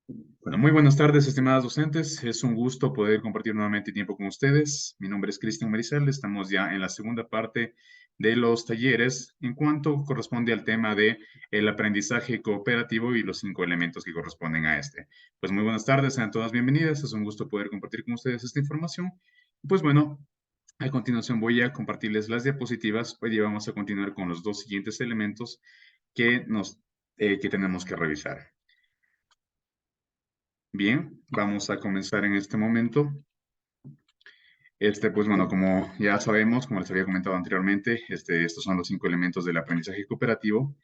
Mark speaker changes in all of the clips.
Speaker 1: Bueno, muy buenas tardes, estimadas docentes. Es un gusto poder compartir nuevamente tiempo con ustedes. Mi nombre es Cristian Marisal. Estamos ya en la segunda parte de los talleres en cuanto corresponde al tema de el aprendizaje cooperativo y los 5 elementos que corresponden a este. Pues muy buenas tardes, sean todas bienvenidas. Es un gusto poder compartir con ustedes esta información. Pues bueno, a continuación voy a compartirles las diapositivas. Hoy día vamos a continuar con los dos siguientes elementos que tenemos que revisar. Bien, vamos a comenzar en este momento. Pues bueno, como ya sabemos, como les había comentado anteriormente, estos son los 5 elementos del aprendizaje cooperativo.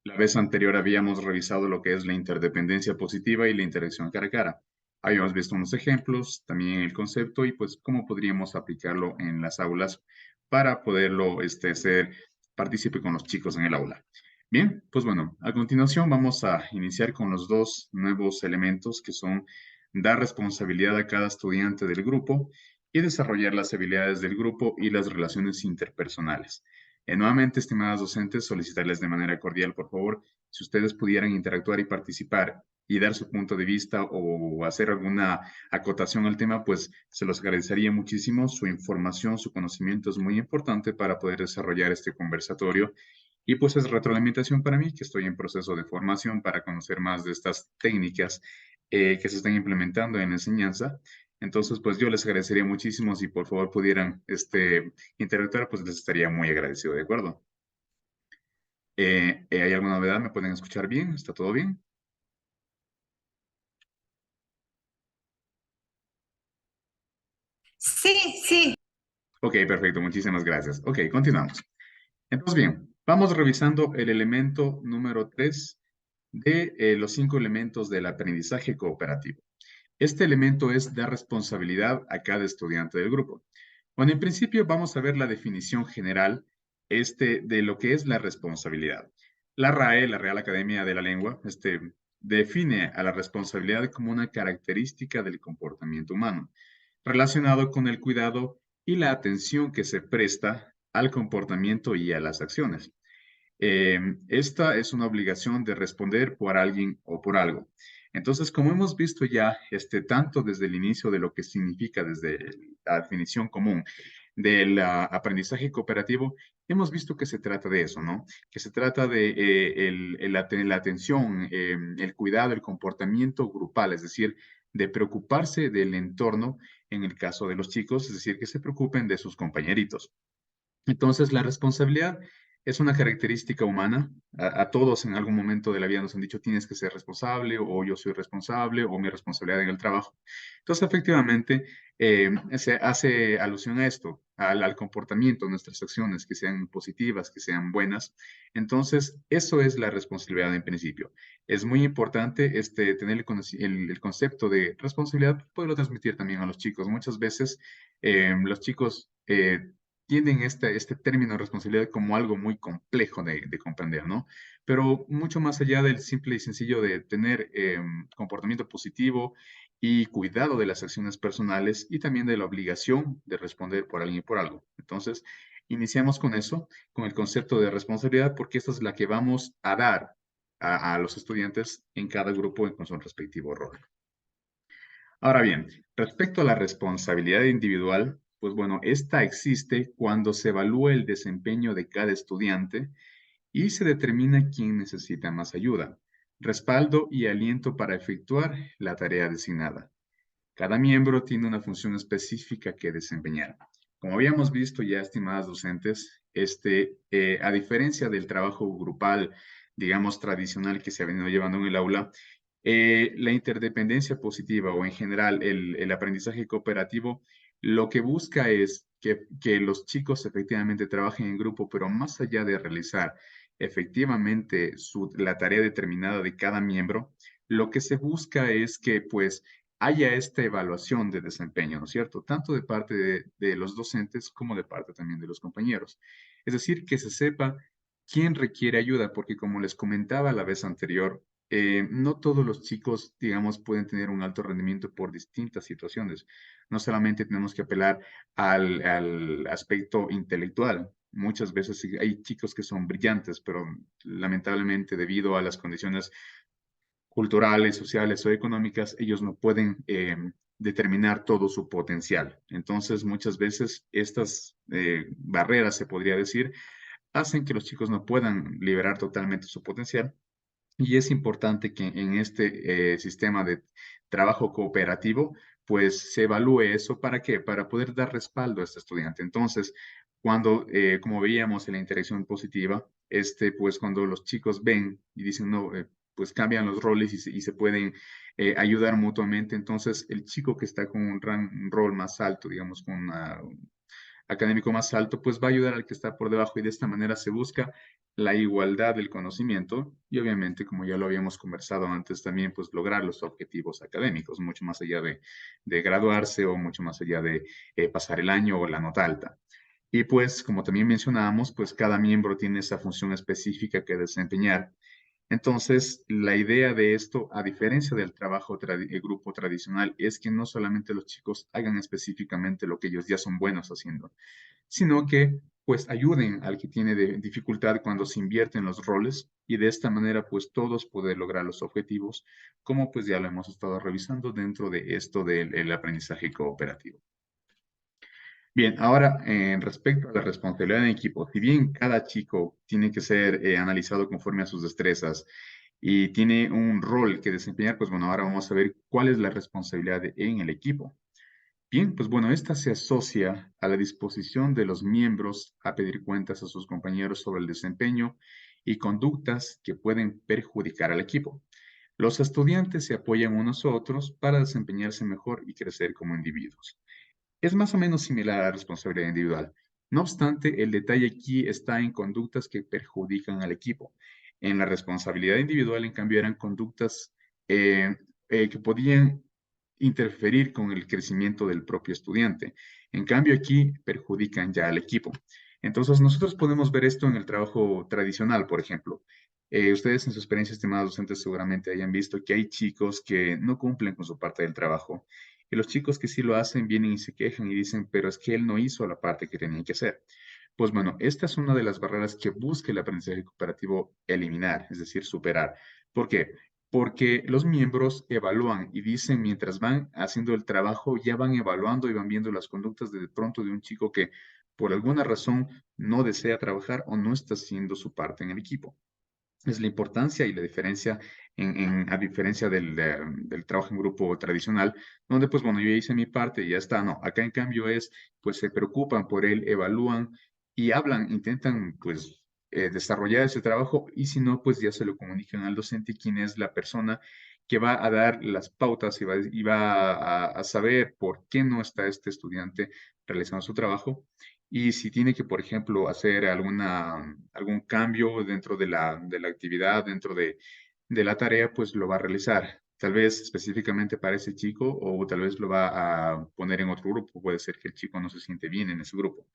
Speaker 1: La vez anterior habíamos revisado lo que es la interdependencia positiva y la interacción cara a cara. Habíamos visto unos ejemplos, también el concepto y pues cómo podríamos aplicarlo en las aulas para poderlo ser partícipe con los chicos en el aula. Bien, pues bueno, a continuación vamos a iniciar con los dos nuevos elementos que son dar responsabilidad a cada estudiante del grupo y desarrollar las habilidades del grupo y las relaciones interpersonales. Nuevamente, estimadas docentes, solicitarles de manera cordial, por favor, si ustedes pudieran interactuar y participar y dar su punto de vista o hacer alguna acotación al tema, pues se los agradecería muchísimo. Su información, su conocimiento es muy importante para poder desarrollar este conversatorio. Y pues es retroalimentación para mí, que estoy en proceso de formación para conocer más de estas técnicas que se están implementando en la enseñanza. Entonces, pues yo les agradecería muchísimo si por favor pudieran interactuar, pues les estaría muy agradecido, ¿de acuerdo? ¿Hay alguna novedad? ¿Me pueden escuchar bien? ¿Está todo bien?
Speaker 2: Sí, sí.
Speaker 1: Ok, perfecto, muchísimas gracias. Ok, continuamos. Entonces, bien, vamos revisando el elemento número 3 de los 5 elementos del aprendizaje cooperativo. Este elemento es dar responsabilidad a cada estudiante del grupo. Bueno, en principio vamos a ver la definición general de lo que es la responsabilidad. La RAE, la Real Academia de la Lengua, define a la responsabilidad como una característica del comportamiento humano, relacionado con el cuidado y la atención que se presta al comportamiento y a las acciones. Esta es una obligación de responder por alguien o por algo. Entonces, como hemos visto ya, tanto desde el inicio de lo que significa, desde la definición común del aprendizaje cooperativo, hemos visto que se trata de eso, ¿no? Que se trata de la atención, el cuidado, el comportamiento grupal, es decir, de preocuparse del entorno en el caso de los chicos, es decir, que se preocupen de sus compañeritos. Entonces, la responsabilidad es una característica humana. A todos en algún momento de la vida nos han dicho, tienes que ser responsable, o yo soy responsable, o mi responsabilidad en el trabajo. Entonces, efectivamente, se hace alusión a esto, al comportamiento, nuestras acciones, que sean positivas, que sean buenas. Entonces, eso es la responsabilidad en principio. Es muy importante tener el concepto de responsabilidad, poderlo transmitir también a los chicos. Muchas veces los chicos tienen este término de responsabilidad como algo muy complejo de comprender, ¿no? Pero mucho más allá del simple y sencillo de tener comportamiento positivo y cuidado de las acciones personales y también de la obligación de responder por alguien y por algo. Entonces, iniciamos con eso, con el concepto de responsabilidad, porque esta es la que vamos a dar a los estudiantes en cada grupo con su respectivo rol. Ahora bien, respecto a la responsabilidad individual, pues bueno, esta existe cuando se evalúa el desempeño de cada estudiante y se determina quién necesita más ayuda, respaldo y aliento para efectuar la tarea designada. Cada miembro tiene una función específica que desempeñar. Como habíamos visto ya, estimadas docentes, a diferencia del trabajo grupal, digamos, tradicional que se ha venido llevando en el aula, la interdependencia positiva o en general el aprendizaje cooperativo, lo que busca es que los chicos efectivamente trabajen en grupo, pero más allá de realizar efectivamente la tarea determinada de cada miembro, lo que se busca es que pues haya esta evaluación de desempeño, ¿no es cierto? Tanto de parte de los docentes como de parte también de los compañeros. Es decir, que se sepa quién requiere ayuda, porque como les comentaba la vez anterior, no todos los chicos, digamos, pueden tener un alto rendimiento por distintas situaciones. No solamente tenemos que apelar al aspecto intelectual. Muchas veces sí hay chicos que son brillantes, pero lamentablemente debido a las condiciones culturales, sociales o económicas, ellos no pueden determinar todo su potencial. Entonces, muchas veces estas barreras, se podría decir, hacen que los chicos no puedan liberar totalmente su potencial. Y es importante que en este sistema de trabajo cooperativo, pues se evalúe eso. ¿Para qué? Para poder dar respaldo a este estudiante. Entonces, cuando, como veíamos en la interacción positiva, pues cuando los chicos ven y dicen, no, pues cambian los roles y se pueden ayudar mutuamente, entonces el chico que está con un rol más alto, digamos, con una académico más alto, pues va a ayudar al que está por debajo y de esta manera se busca la igualdad del conocimiento y obviamente, como ya lo habíamos conversado antes también, pues lograr los objetivos académicos, mucho más allá de graduarse o mucho más allá de pasar el año o la nota alta. Y pues, como también mencionábamos, pues cada miembro tiene esa función específica que desempeñar. Entonces, la idea de esto, a diferencia del trabajo grupo tradicional, es que no solamente los chicos hagan específicamente lo que ellos ya son buenos haciendo, sino que pues ayuden al que tiene dificultad cuando se invierten los roles y de esta manera pues todos poder lograr los objetivos, como pues ya lo hemos estado revisando dentro de esto del aprendizaje cooperativo. Bien, ahora respecto a la responsabilidad en equipo, si bien cada chico tiene que ser analizado conforme a sus destrezas y tiene un rol que desempeñar, pues bueno, ahora vamos a ver cuál es la responsabilidad en el equipo. Bien, pues bueno, esta se asocia a la disposición de los miembros a pedir cuentas a sus compañeros sobre el desempeño y conductas que pueden perjudicar al equipo. Los estudiantes se apoyan unos a otros para desempeñarse mejor y crecer como individuos. Es más o menos similar a la responsabilidad individual. No obstante, el detalle aquí está en conductas que perjudican al equipo. En la responsabilidad individual, en cambio, eran conductas eh, que podían interferir con el crecimiento del propio estudiante. En cambio, aquí perjudican ya al equipo. Entonces, nosotros podemos ver esto en el trabajo tradicional, por ejemplo. Ustedes en su experiencia, estimados docentes, seguramente hayan visto que hay chicos que no cumplen con su parte del trabajo y los chicos que sí lo hacen vienen y se quejan y dicen, pero es que él no hizo la parte que tenía que hacer. Pues bueno, esta es una de las barreras que busca el aprendizaje cooperativo eliminar, es decir, superar. ¿Por qué? Porque los miembros evalúan y dicen mientras van haciendo el trabajo, ya van evaluando y van viendo las conductas de pronto de un chico que por alguna razón no desea trabajar o no está haciendo su parte en el equipo. Es la importancia y la diferencia, a diferencia del trabajo en grupo tradicional, donde pues bueno, yo hice mi parte y ya está, no, acá en cambio es, pues se preocupan por él, evalúan y hablan, intentan pues desarrollar ese trabajo y si no, pues ya se lo comunican al docente, quien es la persona que va a dar las pautas y va a saber por qué no está este estudiante realizando su trabajo y si tiene que, por ejemplo, hacer algún cambio dentro de la actividad, dentro de la tarea, pues lo va a realizar. Tal vez específicamente para ese chico o tal vez lo va a poner en otro grupo. Puede ser que el chico no se siente bien en ese grupo.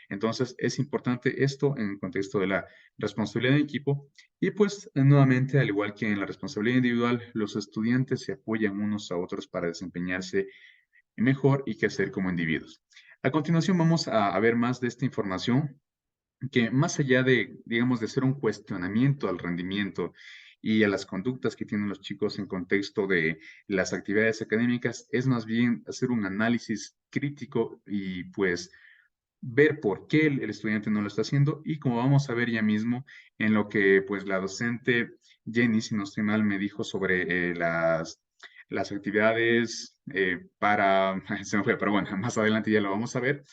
Speaker 1: Entonces, es importante esto en el contexto de la responsabilidad en equipo. Y pues, nuevamente, al igual que en la responsabilidad individual, los estudiantes se apoyan unos a otros para desempeñarse mejor y crecer como individuos. A continuación vamos a ver más de esta información que más allá de, digamos, de ser un cuestionamiento al rendimiento y a las conductas que tienen los chicos en contexto de las actividades académicas, es más bien hacer un análisis crítico y pues ver por qué el estudiante no lo está haciendo y como vamos a ver ya mismo en lo que pues la docente Jenny, si no estoy mal, me dijo sobre las actividades se me fue, pero bueno, más adelante ya lo vamos a ver,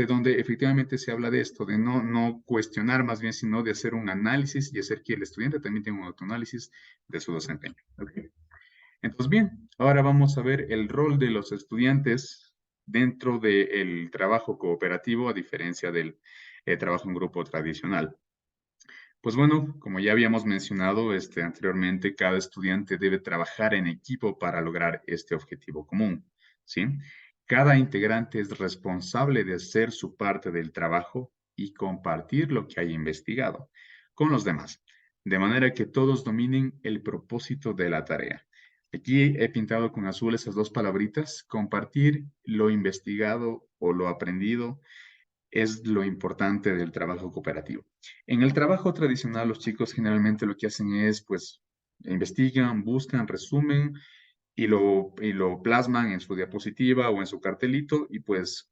Speaker 1: donde efectivamente se habla de esto, de no cuestionar más bien, sino de hacer un análisis y hacer que el estudiante también tenga un autoanálisis de su desempeño. ¿Ok? Entonces, bien, ahora vamos a ver el rol de los estudiantes dentro del trabajo cooperativo, a diferencia del trabajo en grupo tradicional. Pues bueno, como ya habíamos mencionado anteriormente, cada estudiante debe trabajar en equipo para lograr este objetivo común, ¿sí? Cada integrante es responsable de hacer su parte del trabajo y compartir lo que haya investigado con los demás, de manera que todos dominen el propósito de la tarea. Aquí he pintado con azul esas dos palabritas, compartir lo investigado o lo aprendido es lo importante del trabajo cooperativo. En el trabajo tradicional, los chicos generalmente lo que hacen es, pues, investigan, buscan, resumen y lo plasman en su diapositiva o en su cartelito y pues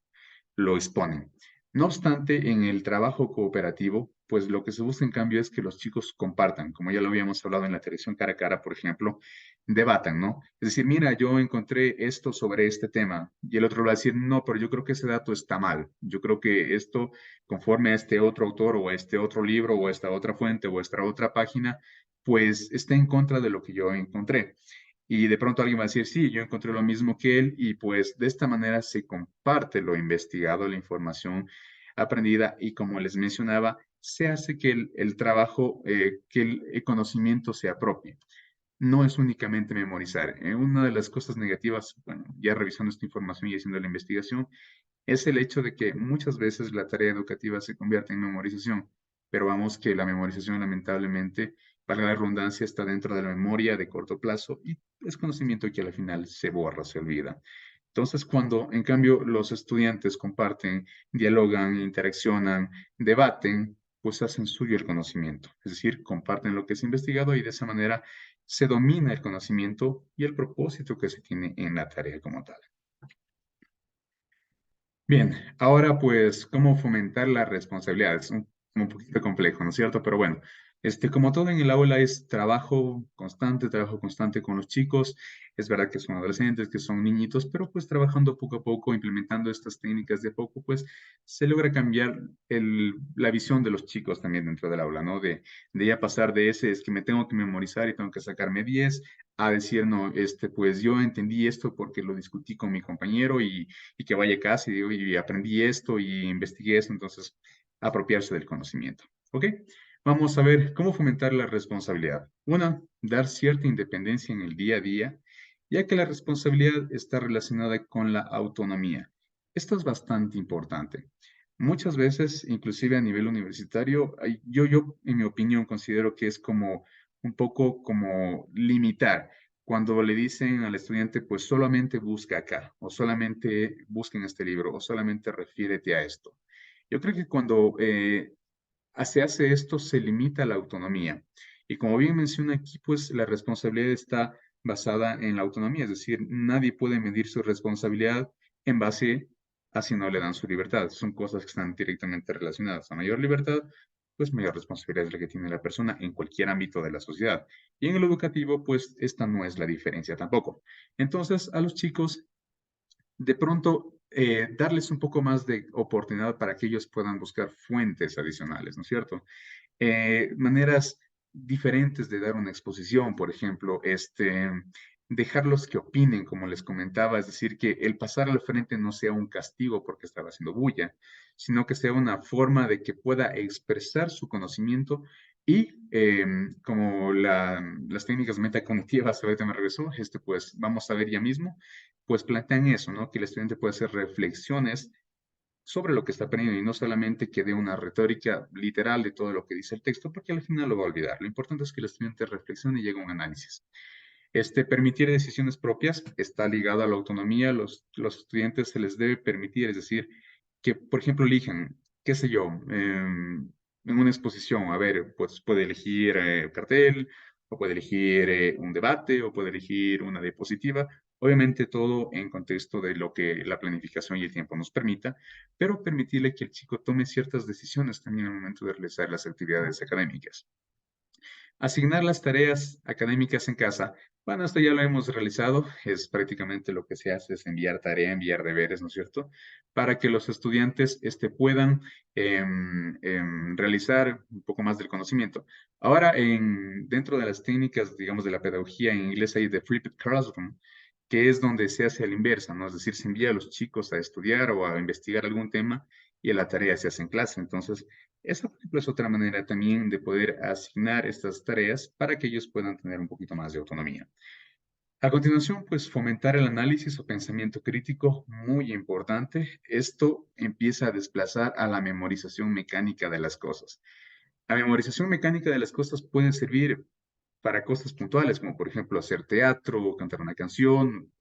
Speaker 1: lo exponen. No obstante, en el trabajo cooperativo, pues lo que se busca en cambio es que los chicos compartan, como ya lo habíamos hablado en la televisión cara a cara, por ejemplo, debatan, ¿no? Es decir, mira, yo encontré esto sobre este tema y el otro va a decir, no, pero yo creo que ese dato está mal. Yo creo que esto, conforme a este otro autor o a este otro libro o a esta otra fuente o a esta otra página, pues está en contra de lo que yo encontré. Y de pronto alguien va a decir, sí, yo encontré lo mismo que él y pues de esta manera se comparte lo investigado, la información aprendida y como les mencionaba, se hace que el trabajo, que el conocimiento se apropie. No es únicamente memorizar. Una de las cosas negativas, bueno, ya revisando esta información y haciendo la investigación, es el hecho de que muchas veces la tarea educativa se convierte en memorización, pero vamos que la memorización lamentablemente, para la redundancia, está dentro de la memoria de corto plazo y es conocimiento que al final se borra, se olvida. Entonces, cuando en cambio los estudiantes comparten, dialogan, interaccionan, debaten, pues hacen suyo el conocimiento, es decir, comparten lo que es investigado y de esa manera se domina el conocimiento y el propósito que se tiene en la tarea como tal. Bien, ahora pues, ¿cómo fomentar la responsabilidad? Es un poquito complejo, ¿no es cierto? Pero bueno, como todo en el aula es trabajo constante con los chicos. Es verdad que son adolescentes, que son niñitos, pero pues trabajando poco a poco, implementando estas técnicas de a poco, pues se logra cambiar la visión de los chicos también dentro del aula, ¿no? De ya pasar de ese, es que me tengo que memorizar y tengo que sacarme 10, a decir, no, pues yo entendí esto porque lo discutí con mi compañero y que vaya a casa y digo, y aprendí esto y investigué esto, entonces apropiarse del conocimiento. ¿Ok? Vamos a ver cómo fomentar la responsabilidad. Una, dar cierta independencia en el día a día, ya que la responsabilidad está relacionada con la autonomía. Esto es bastante importante. Muchas veces, inclusive a nivel universitario, yo en mi opinión considero que es como un poco como limitar cuando le dicen al estudiante, pues solamente busca acá, o solamente busca en este libro, o solamente refiérete a esto. Yo creo que cuando se hace esto, se limita la autonomía. Y como bien menciona aquí, pues la responsabilidad está basada en la autonomía, es decir, nadie puede medir su responsabilidad en base a si no le dan su libertad. Son cosas que están directamente relacionadas. A mayor libertad, pues mayor responsabilidad es la que tiene la persona en cualquier ámbito de la sociedad. Y en el educativo, pues esta no es la diferencia tampoco. Entonces, a los chicos de pronto darles un poco más de oportunidad para que ellos puedan buscar fuentes adicionales, ¿no es cierto? Maneras diferentes de dar una exposición, por ejemplo, dejarlos que opinen, como les comentaba, es decir, que el pasar al frente no sea un castigo porque estaba haciendo bulla, sino que sea una forma de que pueda expresar su conocimiento y como las técnicas metacognitivas, ahorita me regresó, pues vamos a ver ya mismo, pues plantean eso, ¿no? Que el estudiante puede hacer reflexiones sobre lo que está aprendiendo y no solamente que dé una retórica literal de todo lo que dice el texto, porque al final lo va a olvidar. Lo importante es que el estudiante reflexione y llegue a un análisis. Permitir decisiones propias está ligado a la autonomía. Los estudiantes se les debe permitir, es decir, que, por ejemplo, elijan, qué sé yo, en una exposición, a ver, pues puede elegir cartel, o puede elegir un debate, o puede elegir una diapositiva. Obviamente todo en contexto de lo que la planificación y el tiempo nos permita, pero permitirle que el chico tome ciertas decisiones también al momento de realizar las actividades académicas. Asignar las tareas académicas en casa. Bueno, esto ya lo hemos realizado. Es prácticamente lo que se hace, es enviar tarea, enviar deberes, ¿no es cierto? Para que los estudiantes puedan realizar un poco más del conocimiento. Ahora, dentro de las técnicas, digamos, de la pedagogía en inglés hay The Flipped Classroom, que es donde se hace a la inversa, ¿no? Es decir, se envía a los chicos a estudiar o a investigar algún tema y la tarea se hace en clase. Entonces, esa, por ejemplo, es otra manera también de poder asignar estas tareas para que ellos puedan tener un poquito más de autonomía. A continuación, pues fomentar el análisis o pensamiento crítico, muy importante. Esto empieza a desplazar a la memorización mecánica de las cosas. La memorización mecánica de las cosas puede servir para cosas puntuales, como por ejemplo hacer teatro, cantar una canción,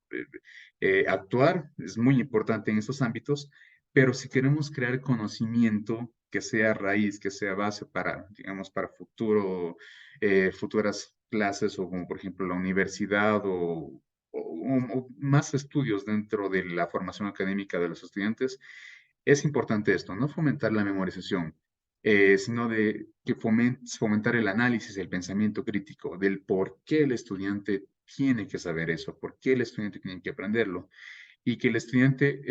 Speaker 1: actuar, es muy importante en estos ámbitos, pero si queremos crear conocimiento que sea raíz, que sea base para, digamos, para futuras clases o como por ejemplo la universidad o más estudios dentro de la formación académica de los estudiantes, es importante esto, no fomentar la memorización, sino de que fomentar el análisis, el pensamiento crítico del por qué el estudiante tiene que saber eso, por qué el estudiante tiene que aprenderlo y que el estudiante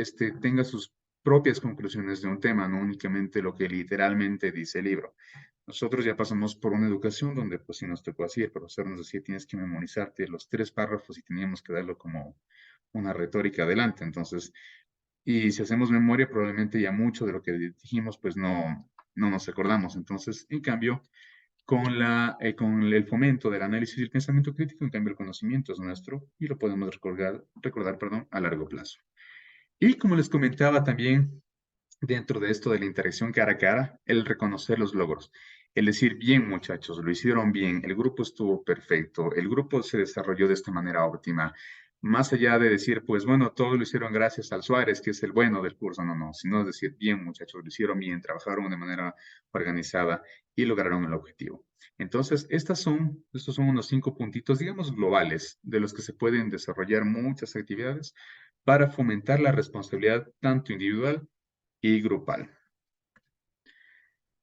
Speaker 1: tenga sus propias conclusiones de un tema, no únicamente lo que literalmente dice el libro. Nosotros ya pasamos por una educación donde, pues, si nos tocó así, el profesor nos decía, tienes que memorizarte los 3 párrafos y teníamos que darlo como una retórica adelante. Entonces, y si hacemos memoria, probablemente ya mucho de lo que dijimos, pues no nos acordamos. Entonces, en cambio, con el fomento del análisis y el pensamiento crítico, en cambio, el conocimiento es nuestro y lo podemos recordar, perdón, a largo plazo. Y como les comentaba también, dentro de esto de la interacción cara a cara, el reconocer los logros. El decir, bien muchachos, lo hicieron bien, el grupo estuvo perfecto, el grupo se desarrolló de esta manera óptima. Más allá de decir, pues bueno, todos lo hicieron gracias al Suárez, que es el bueno del curso, no, sino decir, bien muchachos, lo hicieron bien, trabajaron de manera organizada y lograron el objetivo. Entonces, estos son unos 5 puntitos, digamos, globales, de los que se pueden desarrollar muchas actividades para fomentar la responsabilidad tanto individual y grupal.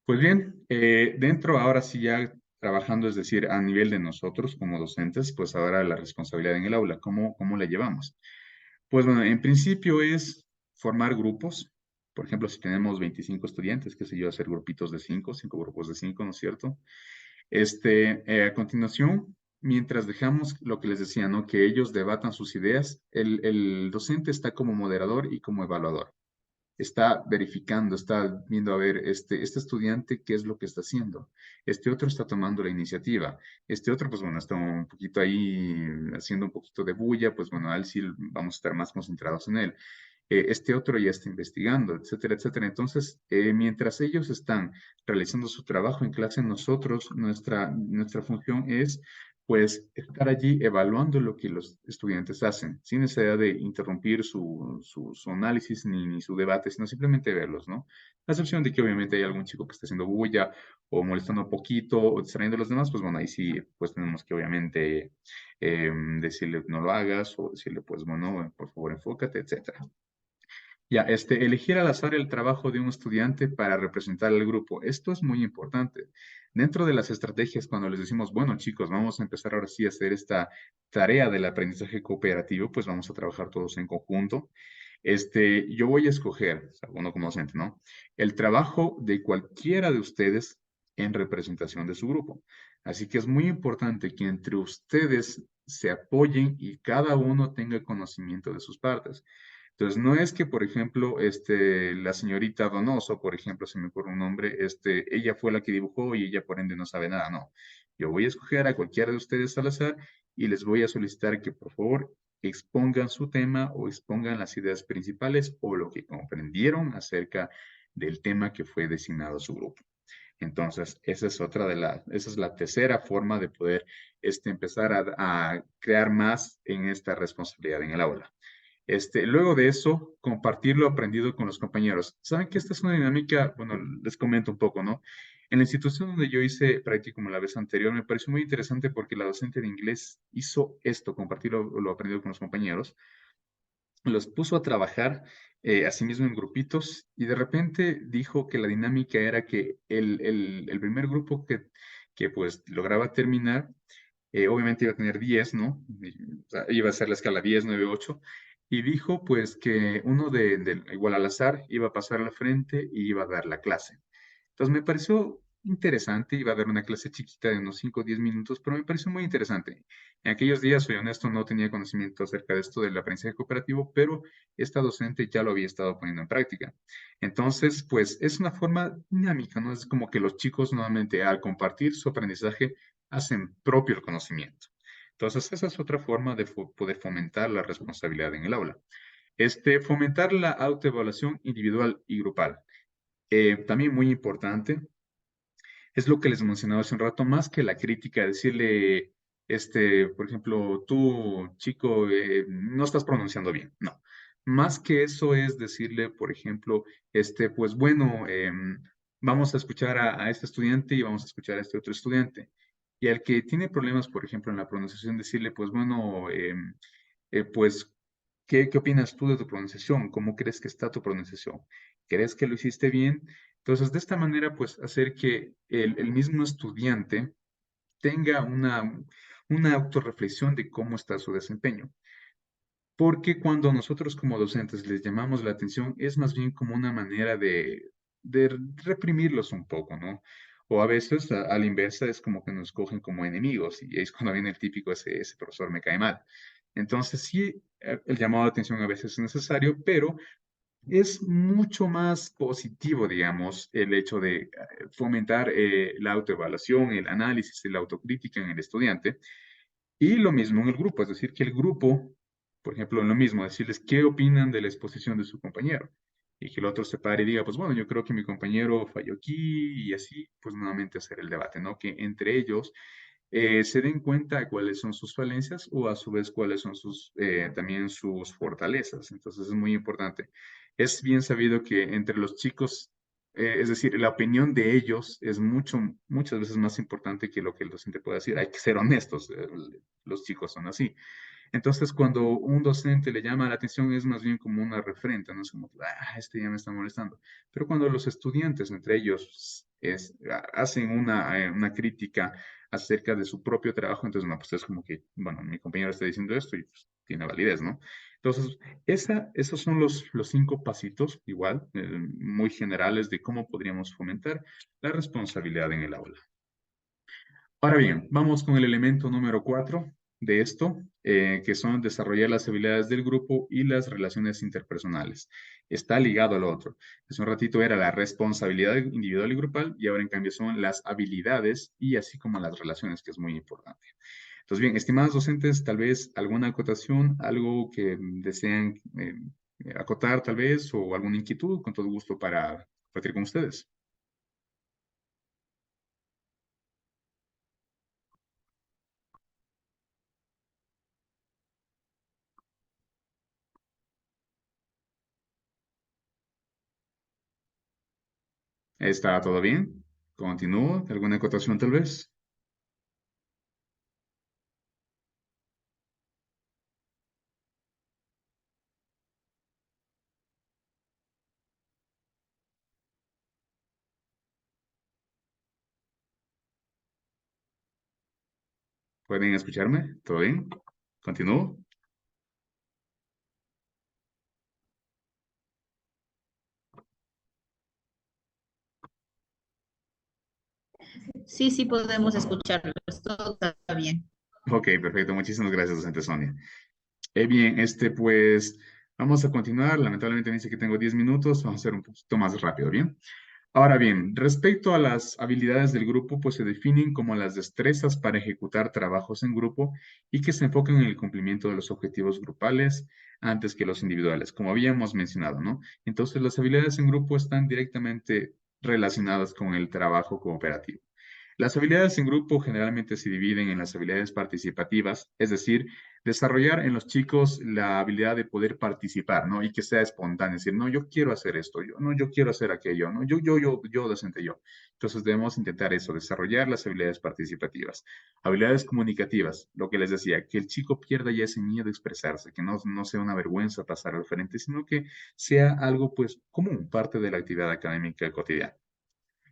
Speaker 1: Pues bien, dentro ahora sí ya trabajando, es decir, a nivel de nosotros como docentes, pues ahora la responsabilidad en el aula, ¿cómo la llevamos? Pues bueno, en principio es formar grupos. Por ejemplo, si tenemos 25 estudiantes, qué sé yo, hacer grupitos de 5 grupos de 5, ¿no es cierto? A continuación, mientras dejamos lo que les decía, ¿no? Que ellos debatan sus ideas, el docente está como moderador y como evaluador, está verificando, está viendo a ver este estudiante qué es lo que está haciendo. Este otro está tomando la iniciativa. Este otro, pues bueno, está un poquito ahí haciendo un poquito de bulla, pues bueno, a él sí vamos a estar más concentrados en él. Este otro ya está investigando, etcétera, etcétera. Entonces, mientras ellos están realizando su trabajo en clase, nosotros, nuestra función es, pues, estar allí evaluando lo que los estudiantes hacen, sin necesidad de interrumpir su análisis ni su debate, sino simplemente verlos, ¿no? A excepción de que obviamente hay algún chico que esté haciendo bulla o molestando un poquito o distrayendo a los demás, pues bueno, ahí sí, pues tenemos que obviamente decirle no lo hagas o decirle, pues bueno, por favor enfócate, etcétera. Ya, elegir al azar el trabajo de un estudiante para representar al grupo. Esto es muy importante. Dentro de las estrategias, cuando les decimos, bueno, chicos, vamos a empezar ahora sí a hacer esta tarea del aprendizaje cooperativo, pues vamos a trabajar todos en conjunto. Yo voy a escoger, o sea, uno como docente, ¿no? El trabajo de cualquiera de ustedes en representación de su grupo. Así que es muy importante que entre ustedes se apoyen y cada uno tenga conocimiento de sus partes. Entonces, no es que, por ejemplo, la señorita Donoso, por ejemplo, se me ocurre un nombre, ella fue la que dibujó y ella por ende no sabe nada, no. Yo voy a escoger a cualquiera de ustedes al azar y les voy a solicitar que, por favor, expongan su tema o expongan las ideas principales o lo que comprendieron acerca del tema que fue designado a su grupo. Entonces, esa es la tercera forma de poder empezar a crear más en esta responsabilidad en el aula. Luego de eso, compartir lo aprendido con los compañeros. Saben que esta es una dinámica, bueno, les comento un poco, ¿no? En la institución donde yo hice práctica como la vez anterior, me pareció muy interesante porque la docente de inglés hizo esto, compartir lo aprendido con los compañeros, los puso a trabajar a sí mismo en grupitos y de repente dijo que la dinámica era que el primer grupo que pues lograba terminar, obviamente iba a tener 10, ¿no? O sea, iba a ser la escala 10, 9, 8. Y dijo pues que uno igual al azar iba a pasar al frente y iba a dar la clase. Entonces me pareció interesante, iba a dar una clase chiquita de unos 5 o 10 minutos, pero me pareció muy interesante. En aquellos días, soy honesto, no tenía conocimiento acerca de esto del aprendizaje cooperativo, pero esta docente ya lo había estado poniendo en práctica. Entonces, pues es una forma dinámica, ¿no? Es como que los chicos nuevamente al compartir su aprendizaje hacen propio el conocimiento. Entonces, esa es otra forma de poder fomentar la responsabilidad en el aula. Fomentar la autoevaluación individual y grupal. También muy importante, es lo que les mencionaba hace un rato, más que la crítica, decirle, por ejemplo, tú, chico, no estás pronunciando bien. No. Más que eso es decirle, por ejemplo, pues bueno, vamos a escuchar a este estudiante y vamos a escuchar a este otro estudiante. Y al que tiene problemas, por ejemplo, en la pronunciación, decirle, pues bueno, pues, ¿qué opinas tú de tu pronunciación? ¿Cómo crees que está tu pronunciación? ¿Crees que lo hiciste bien? Entonces, de esta manera, pues, hacer que el mismo estudiante tenga una autorreflexión de cómo está su desempeño. Porque cuando nosotros como docentes les llamamos la atención, es más bien como una manera de reprimirlos un poco, ¿no? O a veces, a la inversa, es como que nos cogen como enemigos y es cuando viene el típico, ese profesor me cae mal. Entonces, sí, el llamado de atención a veces es necesario, pero es mucho más positivo, digamos, el hecho de fomentar la autoevaluación, el análisis y la autocrítica en el estudiante y lo mismo en el grupo, es decir, que el grupo, por ejemplo, lo mismo, decirles qué opinan de la exposición de su compañero. Y que el otro se pare y diga, pues bueno, yo creo que mi compañero falló aquí y así, pues nuevamente hacer el debate, ¿no? Que entre ellos se den cuenta de cuáles son sus falencias o a su vez cuáles son también sus fortalezas. Entonces es muy importante. Es bien sabido que entre los chicos, es decir, la opinión de ellos es muchas veces más importante que lo que el docente puede decir. Hay que ser honestos, los chicos son así. Entonces, cuando un docente le llama la atención, es más bien como una referente, no es como, este ya me está molestando. Pero cuando los estudiantes entre ellos hacen una crítica acerca de su propio trabajo, entonces, no, pues es como que, bueno, mi compañero está diciendo esto y pues, tiene validez, ¿no? Entonces, esos son los 5 pasitos, igual, muy generales de cómo podríamos fomentar la responsabilidad en el aula. Ahora bien, vamos con el elemento número 4 de esto, que son desarrollar las habilidades del grupo y las relaciones interpersonales. Está ligado al otro. Hace un ratito era la responsabilidad individual y grupal y ahora en cambio son las habilidades y así como las relaciones, que es muy importante. Entonces, bien, estimados docentes, tal vez alguna acotación, algo que desean acotar tal vez o alguna inquietud, con todo gusto para compartir con ustedes. ¿Está todo bien? ¿Continúo? ¿Alguna acotación tal vez? ¿Pueden escucharme? ¿Todo bien? ¿Continúo?
Speaker 2: Sí, sí podemos escucharlos, todo está bien.
Speaker 1: Ok, perfecto. Muchísimas gracias, docente Sonia. Bien, pues vamos a continuar. Lamentablemente me dice que tengo 10 minutos. Vamos a hacer un poquito más rápido, ¿bien? Ahora bien, respecto a las habilidades del grupo, pues se definen como las destrezas para ejecutar trabajos en grupo y que se enfocan en el cumplimiento de los objetivos grupales antes que los individuales, como habíamos mencionado, ¿no? Entonces, las habilidades en grupo están directamente relacionadas con el trabajo cooperativo. Las habilidades en grupo generalmente se dividen en las habilidades participativas, es decir, desarrollar en los chicos la habilidad de poder participar, ¿no? Y que sea espontáneo, decir, no, yo quiero hacer esto, yo, no, yo quiero hacer aquello, ¿no? Yo, docente, yo. Entonces debemos intentar eso, desarrollar las habilidades participativas. Habilidades comunicativas, lo que les decía, que el chico pierda ya ese miedo de expresarse, que no sea una vergüenza pasar al frente, sino que sea algo, pues, común, parte de la actividad académica cotidiana.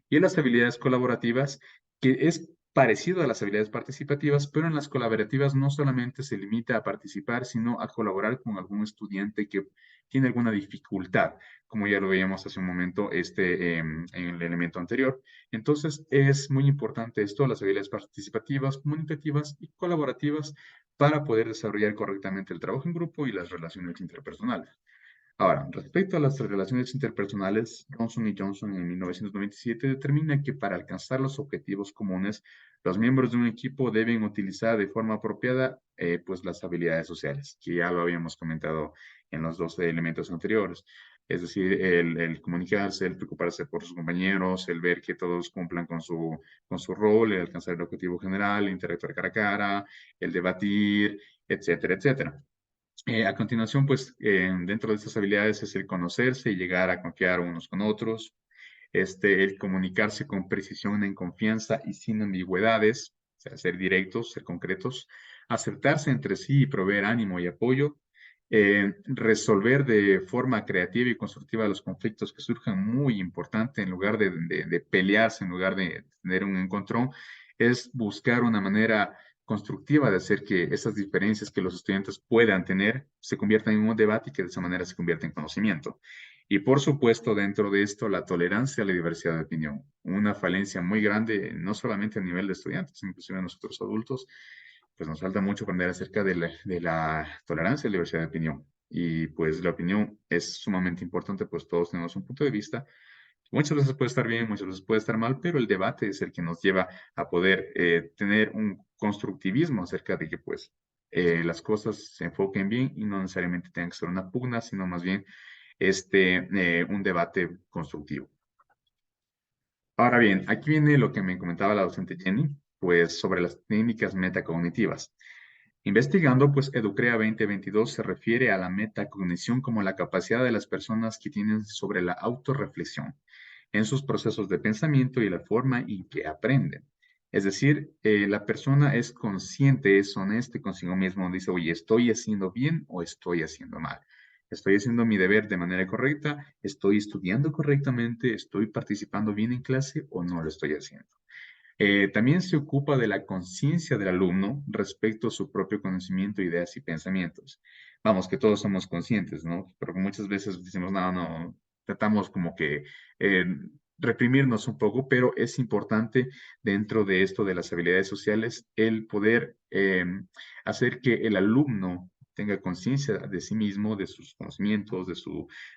Speaker 1: Y en las habilidades colaborativas, que es parecido a las habilidades participativas, pero en las colaborativas no solamente se limita a participar, sino a colaborar con algún estudiante que tiene alguna dificultad, como ya lo veíamos hace un momento en el elemento anterior. Entonces, es muy importante esto, las habilidades participativas, comunicativas y colaborativas para poder desarrollar correctamente el trabajo en grupo y las relaciones interpersonales. Ahora, respecto a las relaciones interpersonales, Johnson y Johnson en 1997 determina que para alcanzar los objetivos comunes, los miembros de un equipo deben utilizar de forma apropiada pues las habilidades sociales, que ya lo habíamos comentado en los dos elementos anteriores. Es decir, el comunicarse, el preocuparse por sus compañeros, el ver que todos cumplan con su rol, el alcanzar el objetivo general, el interactuar cara a cara, el debatir, etcétera, etcétera. A continuación, pues, dentro de estas habilidades es el conocerse y llegar a confiar unos con otros, el comunicarse con precisión en confianza y sin ambigüedades, sea, ser directos, ser concretos, aceptarse entre sí y proveer ánimo y apoyo, resolver de forma creativa y constructiva los conflictos que surjan, muy importante, en lugar de pelearse, en lugar de tener un encontrón, es buscar una manera constructiva de hacer que esas diferencias que los estudiantes puedan tener se conviertan en un debate y que de esa manera se convierta en conocimiento. Y por supuesto, dentro de esto, la tolerancia a la diversidad de opinión, una falencia muy grande, no solamente a nivel de estudiantes, inclusive a nosotros adultos, pues nos falta mucho aprender acerca de la tolerancia a la diversidad de opinión. Y pues la opinión es sumamente importante, pues todos tenemos un punto de vista. Muchas veces puede estar bien, muchas veces puede estar mal, pero el debate es el que nos lleva a poder tener un constructivismo acerca de que pues las cosas se enfoquen bien y no necesariamente tengan que ser una pugna, sino más bien un debate constructivo. Ahora bien, aquí viene lo que me comentaba la docente Jenny, pues sobre las técnicas metacognitivas. Investigando, pues Educrea 2022 se refiere a la metacognición como la capacidad de las personas que tienen sobre la autorreflexión en sus procesos de pensamiento y la forma en que aprenden. Es decir, la persona es consciente, es honesta consigo mismo, dice, oye, ¿estoy haciendo bien o estoy haciendo mal? ¿Estoy haciendo mi deber de manera correcta? ¿Estoy estudiando correctamente? ¿Estoy participando bien en clase o no lo estoy haciendo? También se ocupa de la conciencia del alumno respecto a su propio conocimiento, ideas y pensamientos. Vamos, que todos somos conscientes, ¿no? Pero muchas veces decimos, no, no, tratamos como que eh, reprimirnos un poco, pero es importante dentro de esto de las habilidades sociales el poder hacer que el alumno tenga conciencia de sí mismo, de sus conocimientos,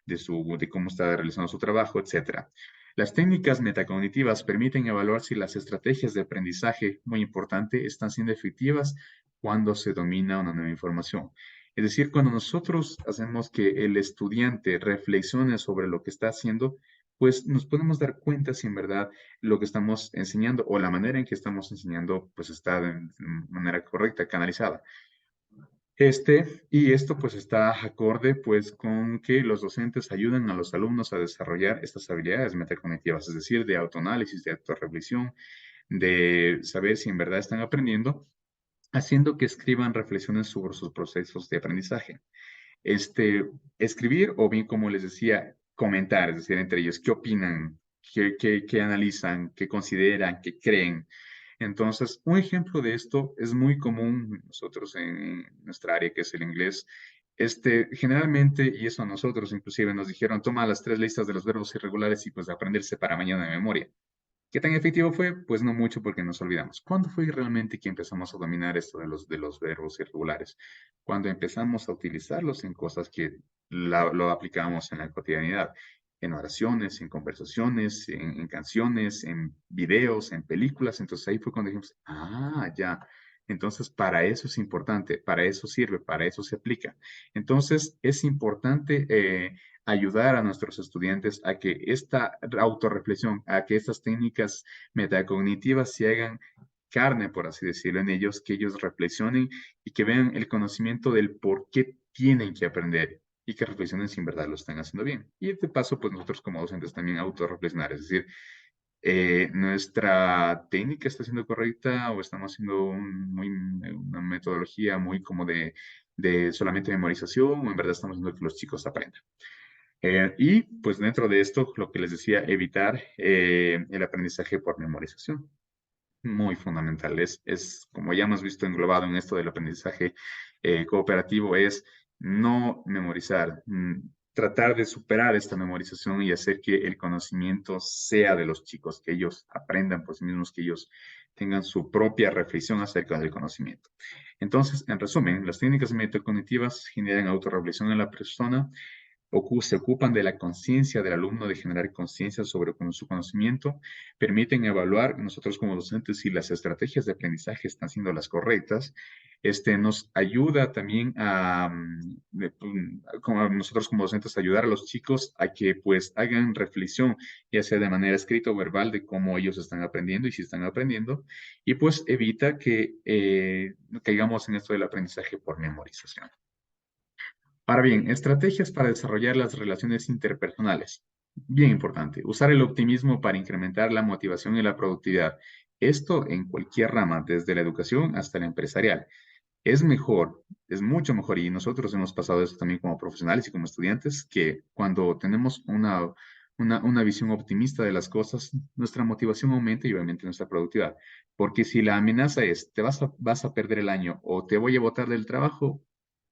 Speaker 1: de cómo está realizando su trabajo, etcétera. Las técnicas metacognitivas permiten evaluar si las estrategias de aprendizaje, muy importante, están siendo efectivas cuando se domina una nueva información. Es decir, cuando nosotros hacemos que el estudiante reflexione sobre lo que está haciendo, pues nos podemos dar cuenta si en verdad lo que estamos enseñando o la manera en que estamos enseñando, pues está de manera correcta, canalizada. Y esto pues está acorde pues con que los docentes ayudan a los alumnos a desarrollar estas habilidades metacognitivas, es decir, de autoanálisis, de autorreflexión, de saber si en verdad están aprendiendo, haciendo que escriban reflexiones sobre sus procesos de aprendizaje. Escribir o bien, como les decía, comentar, es decir, entre ellos, qué opinan, qué analizan, qué consideran, qué creen. Entonces, un ejemplo de esto es muy común nosotros en nuestra área, que es el inglés. Generalmente, y eso a nosotros inclusive nos dijeron, toma las 3 listas de los verbos irregulares y pues aprenderse para mañana de memoria. ¿Qué tan efectivo fue? Pues no mucho porque nos olvidamos. ¿Cuándo fue realmente que empezamos a dominar esto de los verbos irregulares? Cuando empezamos a utilizarlos en cosas que lo aplicamos en la cotidianidad, en oraciones, en conversaciones, en canciones, en videos, en películas. Entonces ahí fue cuando dijimos, ah, ya. Entonces, para eso es importante, para eso sirve, para eso se aplica. Entonces, es importante ayudar a nuestros estudiantes a que esta autorreflexión, a que estas técnicas metacognitivas se hagan carne, por así decirlo, en ellos, que ellos reflexionen y que vean el conocimiento del por qué tienen que aprender y que reflexionen si en verdad lo están haciendo bien. Y de paso, pues nosotros como docentes también autorreflexionar, es decir, nuestra técnica está siendo correcta o estamos haciendo una metodología muy como de solamente memorización o en verdad estamos haciendo que los chicos aprendan. Y pues dentro de esto, lo que les decía, evitar el aprendizaje por memorización. Muy fundamental. Como ya hemos visto englobado en esto del aprendizaje cooperativo, es no memorizar, tratar de superar esta memorización y hacer que el conocimiento sea de los chicos, que ellos aprendan por sí mismos, que ellos tengan su propia reflexión acerca del conocimiento. Entonces, en resumen, las técnicas metacognitivas generan autorreflexión en la persona, se ocupan de la conciencia del alumno, de generar conciencia sobre su conocimiento, permiten evaluar nosotros como docentes si las estrategias de aprendizaje están siendo las correctas. Nos ayuda también como nosotros como docentes, ayudar a los chicos a que pues hagan reflexión, ya sea de manera escrita o verbal, de cómo ellos están aprendiendo y si están aprendiendo, y pues evita que caigamos en esto del aprendizaje por memorización. Ahora bien, estrategias para desarrollar las relaciones interpersonales. Bien importante. Usar el optimismo para incrementar la motivación y la productividad. Esto en cualquier rama, desde la educación hasta la empresarial. Es mejor, es mucho mejor, y nosotros hemos pasado eso también como profesionales y como estudiantes, que cuando tenemos una visión optimista de las cosas, nuestra motivación aumenta y obviamente nuestra productividad. Porque si la amenaza es, vas a perder el año o te voy a botar del trabajo,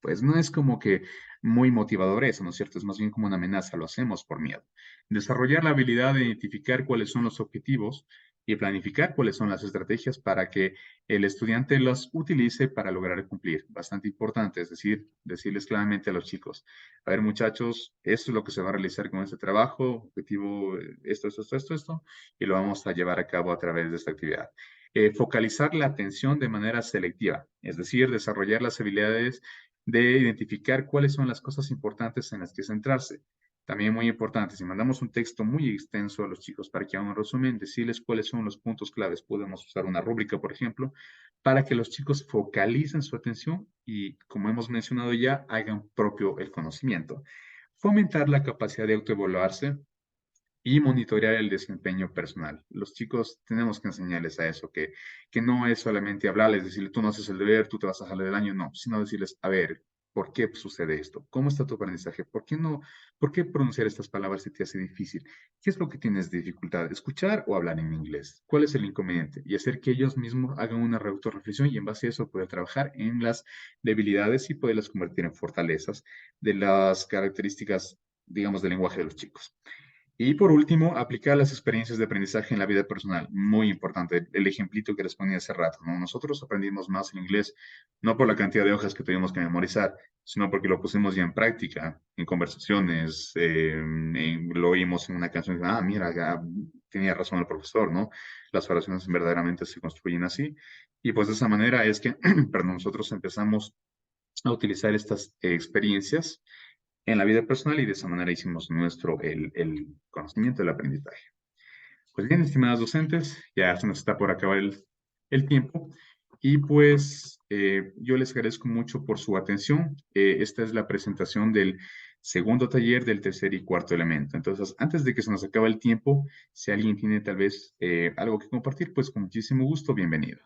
Speaker 1: pues no es como que muy motivador eso, ¿no es cierto? Es más bien como una amenaza, lo hacemos por miedo. Desarrollar la habilidad de identificar cuáles son los objetivos y planificar cuáles son las estrategias para que el estudiante los utilice para lograr cumplir. Bastante importante, es decir, decirles claramente a los chicos, a ver muchachos, esto es lo que se va a realizar con este trabajo, objetivo, esto, y lo vamos a llevar a cabo a través de esta actividad. Focalizar la atención de manera selectiva, es decir, desarrollar las habilidades de identificar cuáles son las cosas importantes en las que centrarse. También muy importante, si mandamos un texto muy extenso a los chicos para que hagan un resumen, decirles cuáles son los puntos claves. Podemos usar una rúbrica, por ejemplo, para que los chicos focalicen su atención y, como hemos mencionado ya, hagan propio el conocimiento. Fomentar la capacidad de autoevaluarse y monitorear el desempeño personal. Los chicos tenemos que enseñarles a eso, que no es solamente hablarles, decirles, tú no haces el deber, tú te vas a jalar del año, no, sino decirles, a ver, ¿por qué sucede esto? ¿Cómo está tu aprendizaje? ¿Por qué no? ¿Por qué pronunciar estas palabras se te hace difícil? ¿Qué es lo que tienes de dificultad? ¿Escuchar o hablar en inglés? ¿Cuál es el inconveniente? Y hacer que ellos mismos hagan una autorreflexión y en base a eso poder trabajar en las debilidades y poderlas convertir en fortalezas de las características, digamos, del lenguaje de los chicos. Y por último, aplicar las experiencias de aprendizaje en la vida personal. Muy importante, el ejemplito que les ponía hace rato, ¿no? Nosotros aprendimos más en inglés, no por la cantidad de hojas que tuvimos que memorizar, sino porque lo pusimos ya en práctica, en conversaciones, lo oímos en una canción, ah, mira, ya tenía razón el profesor, ¿no? Las oraciones verdaderamente se construyen así. Y pues de esa manera es que, perdón, nosotros empezamos a utilizar estas experiencias en la vida personal y de esa manera hicimos nuestro el conocimiento del aprendizaje. Pues bien, estimadas docentes, ya se nos está por acabar el tiempo y pues yo les agradezco mucho por su atención. Esta es la presentación del segundo taller del tercer y cuarto elemento. Entonces, antes de que se nos acabe el tiempo, si alguien tiene tal vez algo que compartir, pues con muchísimo gusto, bienvenido.